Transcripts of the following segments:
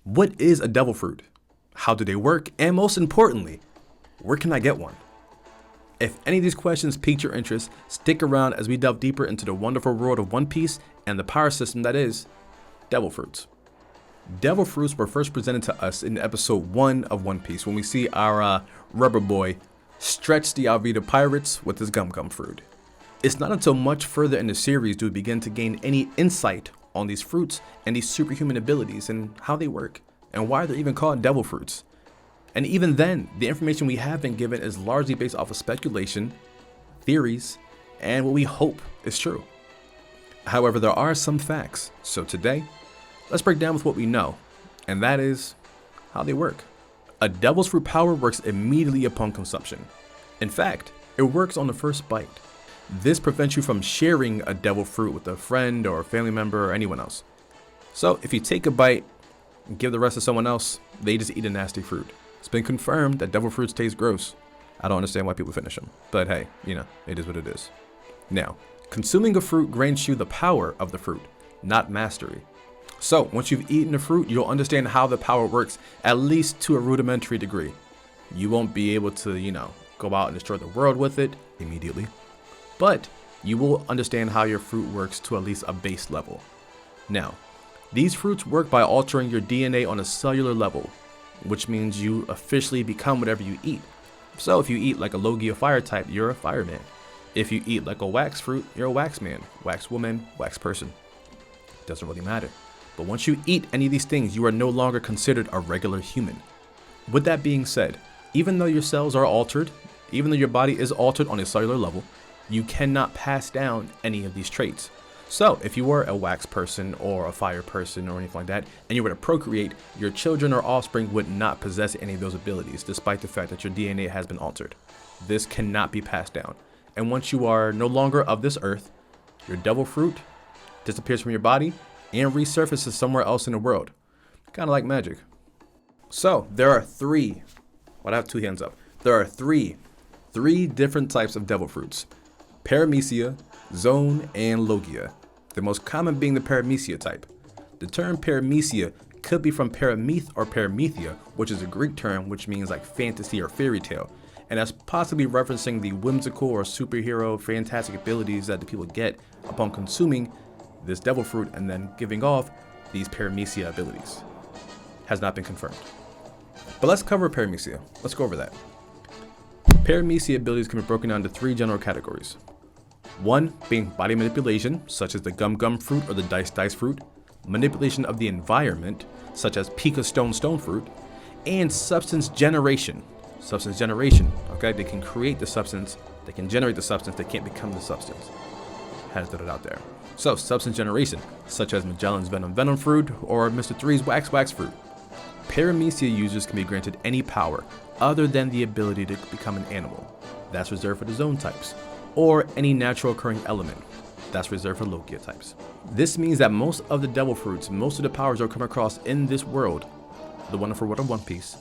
What is a devil fruit? How do they work? And most importantly, where can I get one? If any of these questions piqued your interest, stick around as we delve deeper into the wonderful world of One Piece and the power system that is devil fruits. Devil fruits were first presented to us in episode 1 of One Piece when we see our rubber boy stretch the Alvida pirates with his gum gum fruit. It's not until much further in the series do we begin to gain any insight on these fruits and these superhuman abilities and how they work and why they're even called devil fruits. And even then, the information we have been given is largely based off of speculation, theories, and what we hope is true. However, there are some facts. So today, let's break down with what we know, and that is how they work. A devil's fruit power works immediately upon consumption. In fact, it works on the first bite. This prevents you from sharing a devil fruit with a friend or a family member or anyone else. So if you take a bite and give the rest to someone else, they just eat a nasty fruit. It's been confirmed that devil fruits taste gross. I don't understand why people finish them, but hey, it is what it is. Now, consuming a fruit grants you the power of the fruit, not mastery. So once you've eaten a fruit, you'll understand how the power works, at least to a rudimentary degree. You won't be able to, go out and destroy the world with it immediately, but you will understand how your fruit works to at least a base level. Now, these fruits work by altering your DNA on a cellular level, which means you officially become whatever you eat. So if you eat like a Logia fire type, you're a fireman. If you eat like a wax fruit, you're a wax man, wax woman, wax person. Doesn't really matter. But once you eat any of these things, you are no longer considered a regular human. With that being said, even though your cells are altered, even though your body is altered on a cellular level, you cannot pass down any of these traits. So if you were a wax person or a fire person or anything like that, and you were to procreate, your children or offspring would not possess any of those abilities, despite the fact that your DNA has been altered. This cannot be passed down. And once you are no longer of this earth, your devil fruit disappears from your body and resurfaces somewhere else in the world. Kind of like magic. So there are three, I have two hands up. There are three different types of devil fruits: Paramecia, Zoan, and Logia. The most common being the Paramecia type. The term Paramecia could be from Parameth or Paramethea, which is a Greek term which means like fantasy or fairy tale, and that's possibly referencing the whimsical or superhero fantastic abilities that the people get upon consuming this devil fruit and then giving off these Paramecia abilities. Has not been confirmed. But let's cover Paramecia. Let's go over that. Paramecia abilities can be broken down into 3 general categories. 1 being body manipulation, such as the Gum Gum fruit or the Dice fruit, manipulation of the environment, such as Pika Stone fruit, and substance generation. Okay, they can create the substance, they can generate the substance, they can't become the substance. Had to throw it out there. So, substance generation, such as Magellan's Venom fruit or Mr. 3's Wax fruit. Paramecia users can be granted any power other than the ability to become an animal. That's reserved for the Zoan types. Or any natural occurring element. That's reserved for Logia types. This means that most of the devil fruits, most of the powers you'll come across in this world, the wonderful world of One Piece,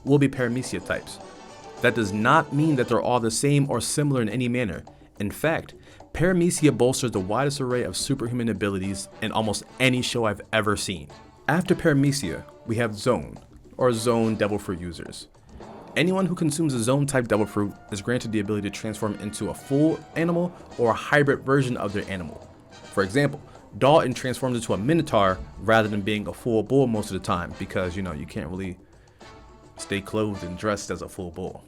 will be Paramecia types. That does not mean that they're all the same or similar in any manner. In fact, Paramecia bolsters the widest array of superhuman abilities in almost any show I've ever seen. After Paramecia, we have Zoan, or Zoan devil fruit users. Anyone who consumes a Zoan type devil fruit is granted the ability to transform into a full animal or a hybrid version of their animal. For example, Dalton transforms into a Minotaur rather than being a full bull most of the time because, you can't really stay clothed and dressed as a full bull,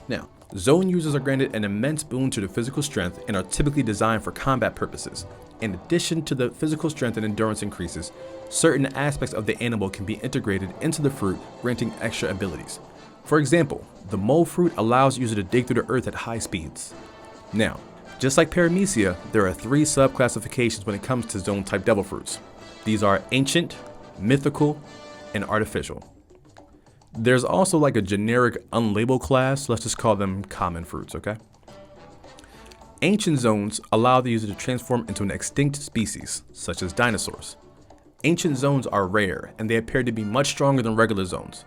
Now, Zoan users are granted an immense boon to their physical strength and are typically designed for combat purposes. In addition to the physical strength and endurance increases, certain aspects of the animal can be integrated into the fruit, granting extra abilities. For example, the mole fruit allows users to dig through the earth at high speeds. Now, just like Paramecia, there are 3 sub-classifications when it comes to Zoan type devil fruits. These are ancient, mythical, and artificial. There's also like a generic unlabeled class, let's just call them common fruits, okay? Ancient Zoans allow the user to transform into an extinct species, such as dinosaurs. Ancient Zoans are rare, and they appear to be much stronger than regular Zoans.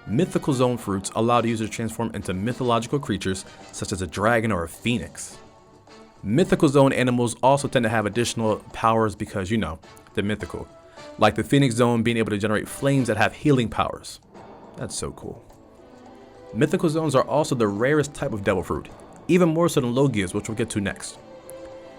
Mythical Zoan fruits allow the user to transform into mythological creatures such as a dragon or a phoenix. Mythical Zoan animals also tend to have additional powers because, they're mythical. like the Phoenix Zone being able to generate flames that have healing powers. That's so cool. Mythical zones are also the rarest type of devil fruit, even more so than Logias, which we'll get to next.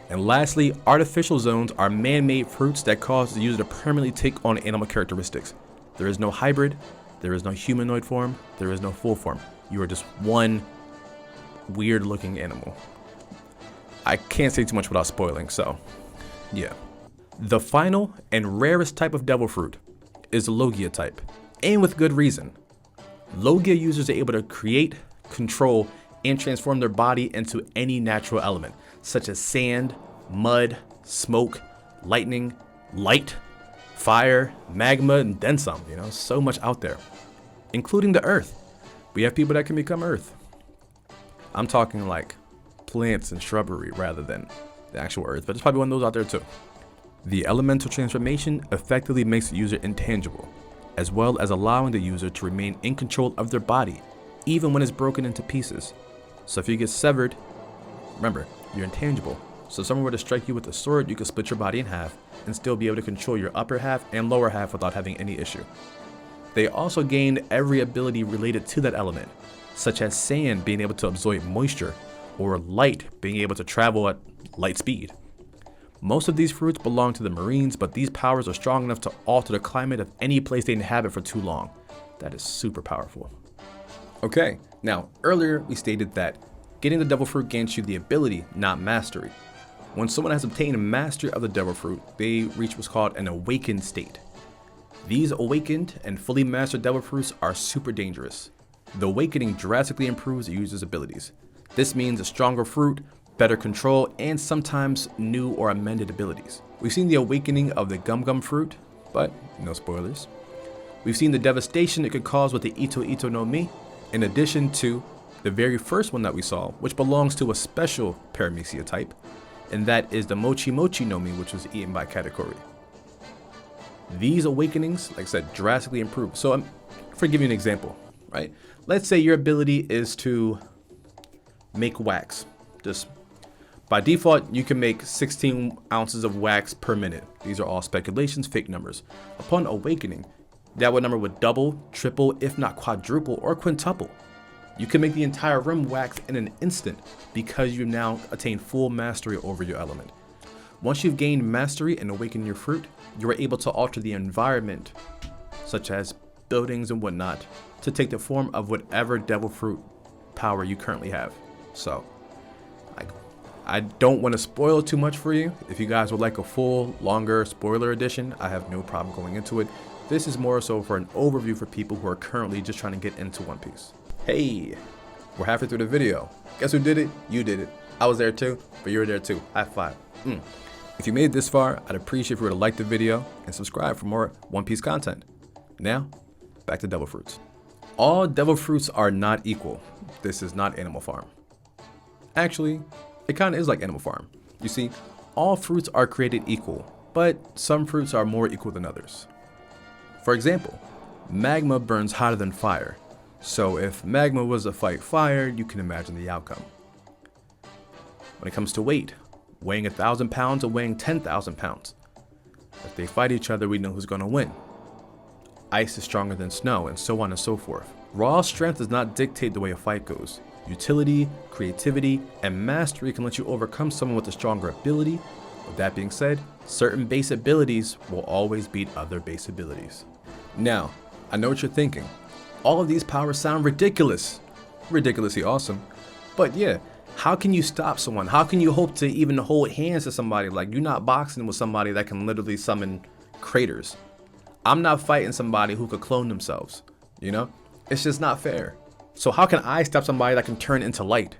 And lastly, artificial zones are man-made fruits that cause the user to permanently take on animal characteristics. There is no hybrid, there is no humanoid form, there is no full form. You are just one weird looking animal. I can't say too much without spoiling, so yeah. The final and rarest type of devil fruit is the Logia type, and with good reason. Logia users are able to create, control, and transform their body into any natural element, such as sand, mud, smoke, lightning, light, fire, magma, and then some, so much out there, including the earth. We have people that can become earth. I'm talking like plants and shrubbery rather than the actual earth, but there's probably one of those out there too. The elemental transformation effectively makes the user intangible, as well as allowing the user to remain in control of their body, even when it's broken into pieces. So if you get severed, remember, you're intangible. So if someone were to strike you with a sword, you could split your body in half and still be able to control your upper half and lower half without having any issue. They also gained every ability related to that element, such as sand being able to absorb moisture, or light being able to travel at light speed. Most of these fruits belong to the Marines, but these powers are strong enough to alter the climate of any place they inhabit for too long. That is super powerful. Okay, now earlier we stated that getting the devil fruit grants you the ability, not mastery. When someone has obtained mastery of the devil fruit, they reach what's called an awakened state. These awakened and fully mastered devil fruits are super dangerous. The awakening drastically improves the user's abilities. This means a stronger fruit, better control, and sometimes new or amended abilities. We've seen the awakening of the Gum Gum fruit, but no spoilers. We've seen the devastation it could cause with the Ito Ito no Mi, in addition to the very first one that we saw, which belongs to a special Paramecia type, and that is the Mochi Mochi no Mi, which was eaten by Katakuri. These awakenings, like I said, drastically improve. So for giving you an example, right? Let's say your ability is to make wax. Just by default, you can make 16 ounces of wax per minute. These are all speculations, fake numbers. Upon awakening, that number would double, triple, if not quadruple or quintuple. You can make the entire room wax in an instant because you've now attained full mastery over your element. Once you've gained mastery and awakened your fruit, you are able to alter the environment, such as buildings and whatnot, to take the form of whatever devil fruit power you currently have. So, I don't want to spoil too much for you. If you guys would like a full, longer spoiler edition, I have no problem going into it. This is more so for an overview for people who are currently just trying to get into One Piece. Hey, we're halfway through the video. Guess who did it? You did it. I was there too, but you were there too. High five. If you made it this far, I'd appreciate if you were to like the video and subscribe for more One Piece content. Now, back to devil fruits. All devil fruits are not equal. This is not Animal Farm. Actually, it kind of is like Animal Farm. You see, all fruits are created equal, but some fruits are more equal than others. For example, magma burns hotter than fire. So if magma was to fight fire, you can imagine the outcome. When it comes to weight, weighing 1,000 pounds or weighing 10,000 pounds. If they fight each other, we know who's going to win. Ice is stronger than snow, and so on and so forth. Raw strength does not dictate the way a fight goes. Utility, creativity, and mastery can let you overcome someone with a stronger ability. With that being said, certain base abilities will always beat other base abilities. Now, I know what you're thinking. All of these powers sound ridiculous. Ridiculously awesome. But yeah, how can you stop someone? How can you hope to even hold hands to somebody? Like, you're not boxing with somebody that can literally summon craters. I'm not fighting somebody who could clone themselves, It's just not fair. So how can I stop somebody that can turn into light?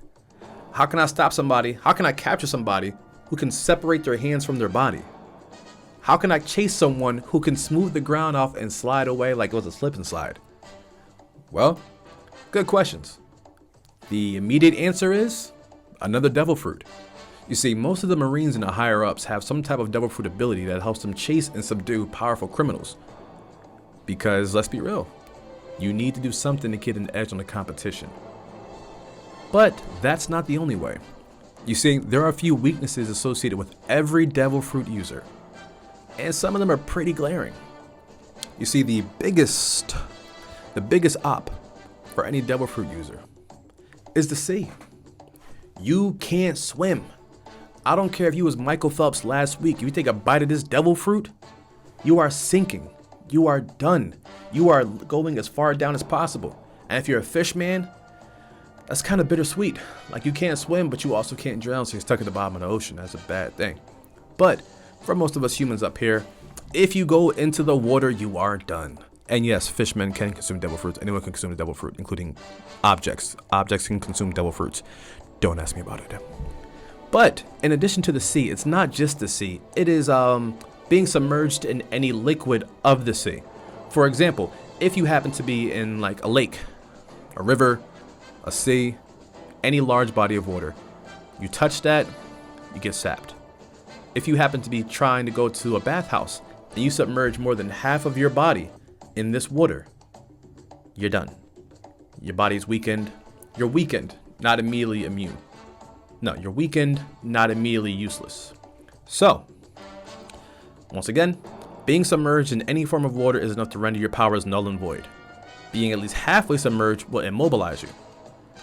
How can I stop somebody? How can I capture somebody who can separate their hands from their body? How can I chase someone who can smooth the ground off and slide away like it was a slip and slide? Well, good questions. The immediate answer is another devil fruit. You see, most of the Marines and the higher ups have some type of devil fruit ability that helps them chase and subdue powerful criminals. Because let's be real, you need to do something to get an edge on the competition. But that's not the only way. You see, there are a few weaknesses associated with every devil fruit user. and some of them are pretty glaring. You see, the biggest op for any devil fruit user is the sea. You can't swim. I don't care if you was Michael Phelps last week. If you take a bite of this devil fruit, you are sinking. You are done. You are going as far down as possible. And if you're a fish man, that's kind of bittersweet. Like, you can't swim, but you also can't drown, so you're stuck at the bottom of the ocean. That's a bad thing. But for most of us humans up here, if you go into the water, you are done. And yes, fishmen can consume devil fruits. Anyone can consume a devil fruit, including objects. Objects can consume devil fruits. Don't ask me about it. But in addition to the sea, it's not just the sea. It is being submerged in any liquid of the sea. For example, if you happen to be in like a lake, a river, a sea, any large body of water, you touch that, you get sapped. If you happen to be trying to go to a bathhouse and you submerge more than half of your body in this water, you're done. Your body's weakened. You're weakened, not immediately immune. No, you're weakened, not immediately useless. So, once again, being submerged in any form of water is enough to render your powers null and void. Being at least halfway submerged will immobilize you.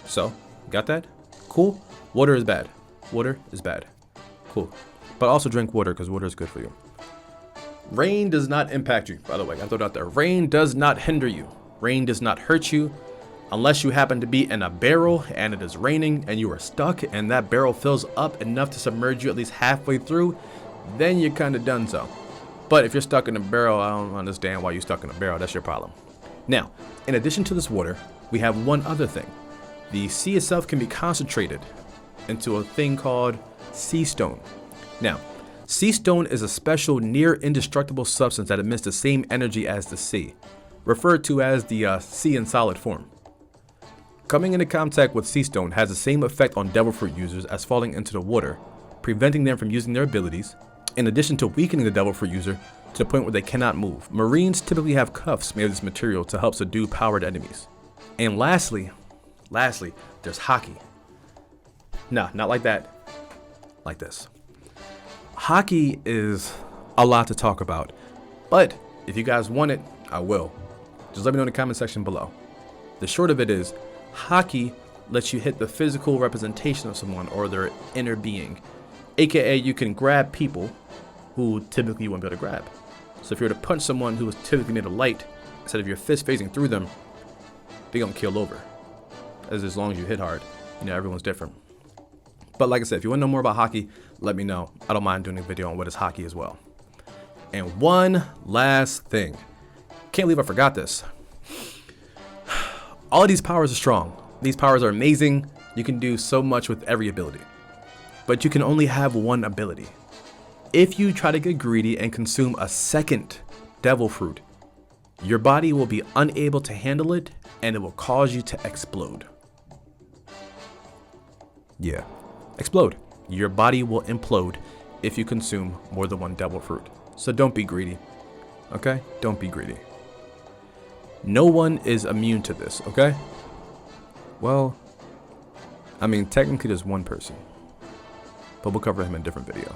So, got that? Cool? Water is bad. Water is bad. Cool. But also drink water, because water is good for you. Rain does not impact you, by the way. I throw it out there. Rain does not hinder you. Rain does not hurt you. Unless you happen to be in a barrel and it is raining and you are stuck and that barrel fills up enough to submerge you at least halfway through, then you're kind of done so. But if you're stuck in a barrel, I don't understand why you're stuck in a barrel. That's your problem. Now, in addition to this water, we have one other thing. The sea itself can be concentrated into a thing called sea stone. Now, sea stone is a special near indestructible substance that emits the same energy as the sea, referred to as the sea in solid form. Coming into contact with sea stone has the same effect on devil fruit users as falling into the water, preventing them from using their abilities, in addition to weakening the devil fruit user to the point where they cannot move. Marines typically have cuffs made of this material to help subdue powered enemies. And lastly, there's hockey. No, not like that. Like this. Hockey is a lot to talk about, but if you guys want it, I will. Just let me know in the comment section below. The short of it is, hockey lets you hit the physical representation of someone or their inner being. AKA, you can grab people who typically you wouldn't be able to grab. So if you were to punch someone who was typically made of light, instead of your fist facing through them, they're gonna kill over. As long as you hit hard. You know, everyone's different. But like I said, if you want to know more about hockey, let me know. I don't mind doing a video on what is hockey as well. And one last thing. Can't believe I forgot this. All of these powers are strong. These powers are amazing. You can do so much with every ability. But you can only have one ability. If you try to get greedy and consume a second devil fruit, your body will be unable to handle it and it will cause you to explode. Yeah, explode. Your body will implode if you consume more than one devil fruit. So don't be greedy, okay? Don't be greedy. No one is immune to this, okay? Well, I mean, technically there's one person, but we'll cover him in a different video.